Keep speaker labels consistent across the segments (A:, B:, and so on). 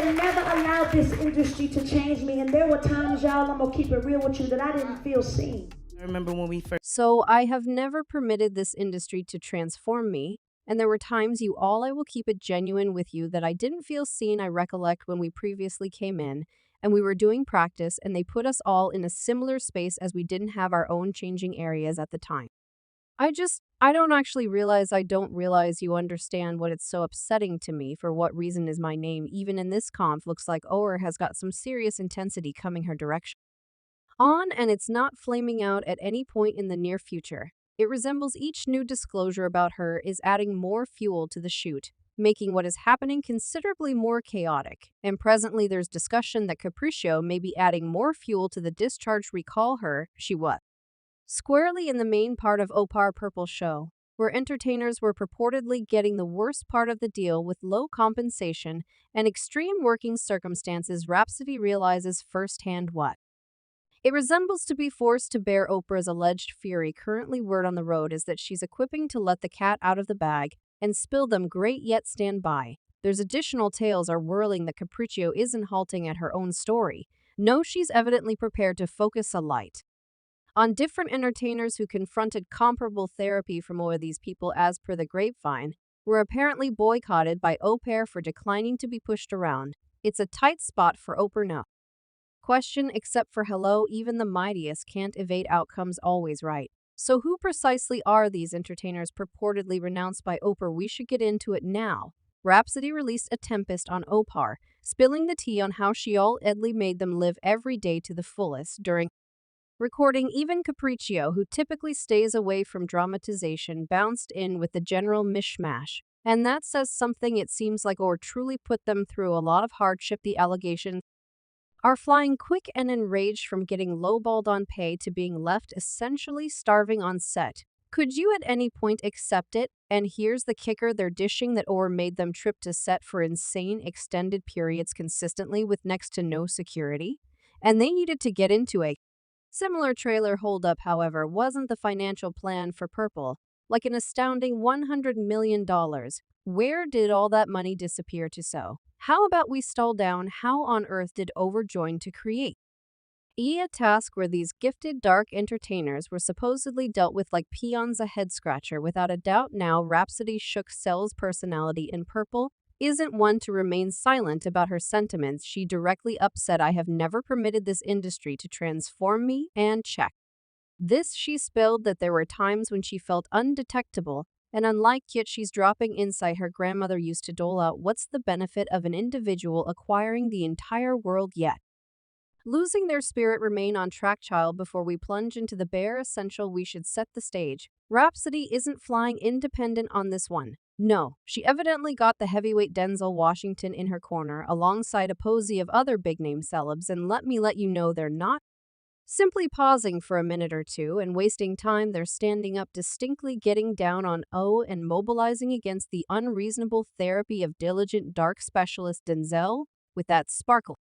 A: have never allowed this industry to change me. And there were times, y'all, I'm gonna keep it real with you, that I didn't feel seen.
B: I remember when we first.
C: So I have never permitted this industry to transform me, and there were times I will keep it genuine with you that I didn't feel seen. I recollect when we previously came in and we were doing practice and they put us all in a similar space as we didn't have our own changing areas at the time. I don't actually realize I don't realize you understand what it's so upsetting to me. For what reason is my name, even in this conf, looks like Oprah has got some serious intensity coming her direction. On, and it's not flaming out at any point in the near future. It resembles each new disclosure about her is adding more fuel to the shoot, making what is happening considerably more chaotic. And presently there's discussion that Capriccio may be adding more fuel to the discharge. Recall her, she was squarely in the main part of Oprah Purple show, where entertainers were purportedly getting the worst part of the deal with low compensation and extreme working circumstances. Rhapsody realizes firsthand what it resembles to be forced to bear. Oprah's alleged fury. Currently, word on the road is that she's equipping to let the cat out of the bag and spill them. Great, yet stand by. There's additional tales are whirling that Capriccio isn't halting at her own story. No, she's evidently prepared to focus a light on different entertainers who confronted comparable therapy from all of these people. As per the grapevine, were apparently boycotted by Oprah for declining to be pushed around. It's a tight spot for Oprah. No question, except for hello, even the mightiest can't evade outcomes always right. So who precisely are these entertainers purportedly renounced by Oprah? We should get into it now. Rhapsody released a tempest on Oprah, spilling the tea on how she all-edly made them live every day to the fullest during recording. Even Capriccio, who typically stays away from dramatization, bounced in with the general mishmash. And that says something. It seems like Oprah truly put them through a lot of hardship. The allegations are flying quick and enraged, from getting lowballed on pay to being left essentially starving on set. Could you at any point accept it? And here's the kicker, they're dishing that Oprah made them trip to set for insane extended periods consistently with next to no security. And they needed to get into a similar trailer holdup. However, wasn't the financial plan for Purple like an astounding $100 million? Where did all that money disappear to? So how about we stall down? How on earth did Overjoin to create a task where these gifted dark entertainers were supposedly dealt with like peons? A head scratcher without a doubt. Now Rhapsody shook Cell's personality in Purple isn't one to remain silent about her sentiments. She directly upset, I have never permitted this industry to transform me, and check this, she spilled that there were times when she felt undetectable and unliked, yet she's dropping insight her grandmother used to dole out. What's the benefit of an individual acquiring the entire world yet losing their spirit? Remain on track, child. Before we plunge into the bare essential, we should set the stage. Rhapsody isn't flying independent on this one. No, she evidently got the heavyweight Denzel Washington in her corner alongside a posy of other big-name celebs, and let me let you know they're not simply pausing for a minute or two and wasting time. They're standing up, distinctly getting down on and mobilizing against the unreasonable therapy of diligent dark specialist Denzel with that sparkle.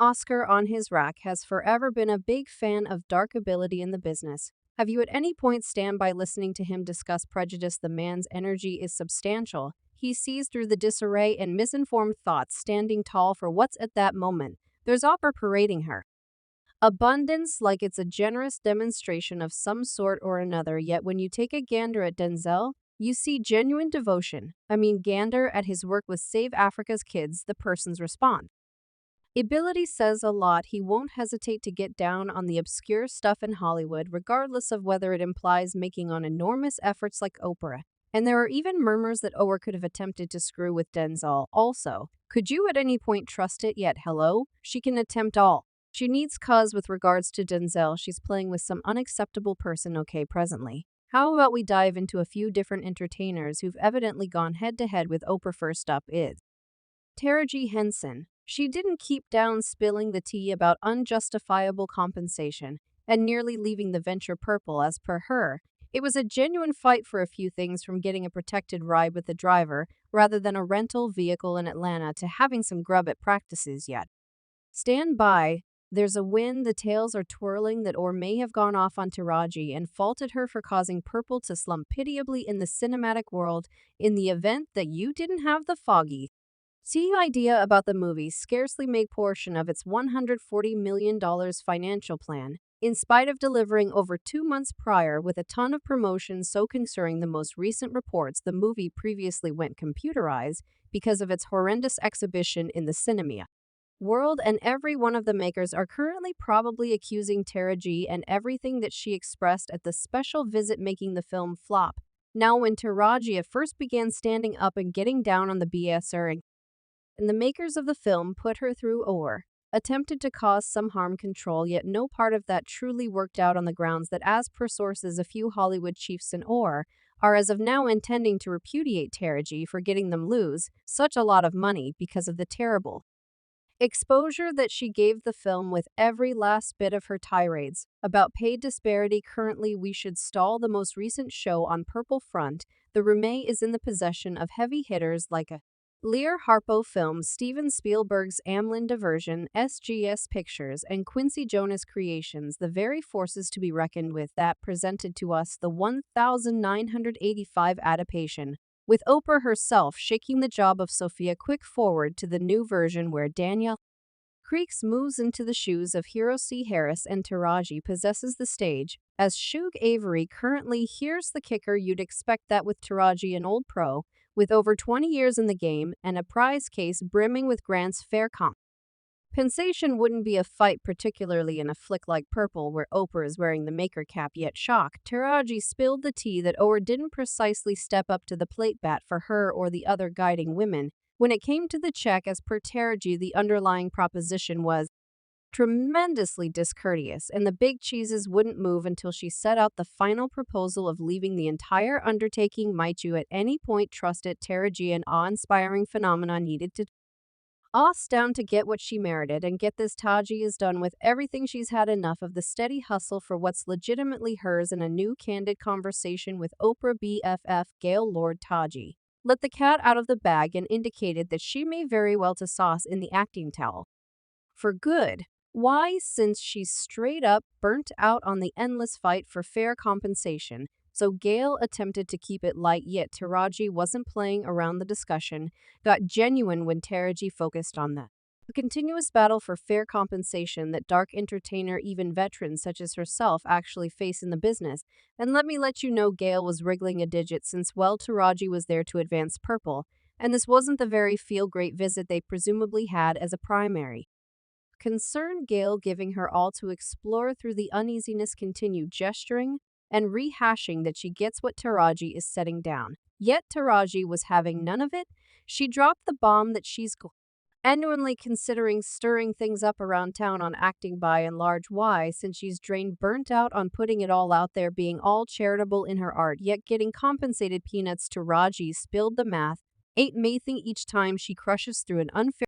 C: Oscar on his rack has forever been a big fan of dark ability in the business. Have you at any point stand by listening to him discuss prejudice? The man's energy is substantial. He sees through the disarray and misinformed thoughts, standing tall for what's at that moment. There's Oprah parading her abundance like it's a generous demonstration of some sort or another, yet when you take a gander at Denzel, you see genuine devotion. Gander at his work with Save Africa's Kids, the person's response ability says a lot. He won't hesitate to get down on the obscure stuff in Hollywood, regardless of whether it implies making on enormous efforts like Oprah. And there are even murmurs that Oprah could have attempted to screw with Denzel also. Could you at any point trust it? Yet hello, she can attempt all she needs, cause with regards to Denzel, she's playing with some unacceptable person. Okay, presently. How about we dive into a few different entertainers who've evidently gone head-to-head with Oprah? First up is Taraji Henson. She didn't keep down spilling the tea about unjustifiable compensation and nearly leaving the venture Purple. As per her, it was a genuine fight for a few things, from getting a protected ride with the driver rather than a rental vehicle in Atlanta to having some grub at practices. Yet stand by. There's a win. The tales are twirling that Or may have gone off on Taraji and faulted her for causing Purple to slump pitiably in the cinematic world in the event that you didn't have the foggy The idea about the movie scarcely made portion of its $140 million financial plan, in spite of delivering over 2 months prior with a ton of promotion. So concerning the most recent reports, the movie previously went computerized because of its horrendous exhibition in the cinema world, and every one of the makers are currently probably accusing Taraji and everything that she expressed at the special visit making the film flop. Now, when Taraji at first began standing up and getting down on the BSR, and the makers of the film put her through or attempted to cause some harm control, yet no part of that truly worked out on the grounds that, as per sources, a few Hollywood chiefs in or are as of now intending to repudiate Taraji for getting them lose such a lot of money because of the terrible exposure that she gave the film with every last bit of her tirades about paid disparity. Currently, we should stall the most recent show on Purple Front. The remake is in the possession of heavy hitters like a Lear Harpo Films, Steven Spielberg's Amblin Diversion, SGS Pictures, and Quincy Jonas Creations, the very forces to be reckoned with that presented to us the 1985 adaptation, with Oprah herself shaking the job of Sophia. Quick forward to the new version where Danielle Creeks moves into the shoes of Hero C. Harris and Taraji possesses the stage, as Shug Avery currently. Here's the kicker: you'd expect that with Taraji, an old pro, with over 20 years in the game and a prize case brimming with grants, fair compensation wouldn't be a fight, particularly in a flick like Purple, where Oprah is wearing the maker cap. Yet shock, Taraji spilled the tea that Oprah didn't precisely step up to the plate bat for her or the other guiding women. When it came to the check, as per Taraji, the underlying proposition was tremendously discourteous, and the big cheeses wouldn't move until she set out the final proposal of leaving the entire undertaking. Might you at any point trust it? Taraji, an awe-inspiring phenomenon, needed to us down to get what she merited, and get this, Taji is done with everything. She's had enough of the steady hustle for what's legitimately hers. In a new candid conversation with Oprah BFF Gail Lord, Taji let the cat out of the bag and indicated that she may very well to sauce in the acting towel for good. Why? Since she's straight up burnt out on the endless fight for fair compensation. So Gail attempted to keep it light, yet Taraji wasn't playing around. The discussion got genuine when Taraji focused on the continuous battle for fair compensation that dark entertainer, even veterans such as herself, actually face in the business. And let me let you know, Gail was wriggling a digit since, well, Taraji was there to advance Purple, and this wasn't the very feel-great visit they presumably had as a primary concern. Gail, giving her all to explore through the uneasiness, continued gesturing and rehashing that she gets what Taraji is setting down. Yet Taraji was having none of it. She dropped the bomb that she's genuinely considering stirring things up around town on acting. By and large, why? Since she's drained, burnt out on putting it all out there, being all charitable in her art, yet getting compensated peanuts. Taraji spilled the math, 8 mathing each time she crushes through an unfair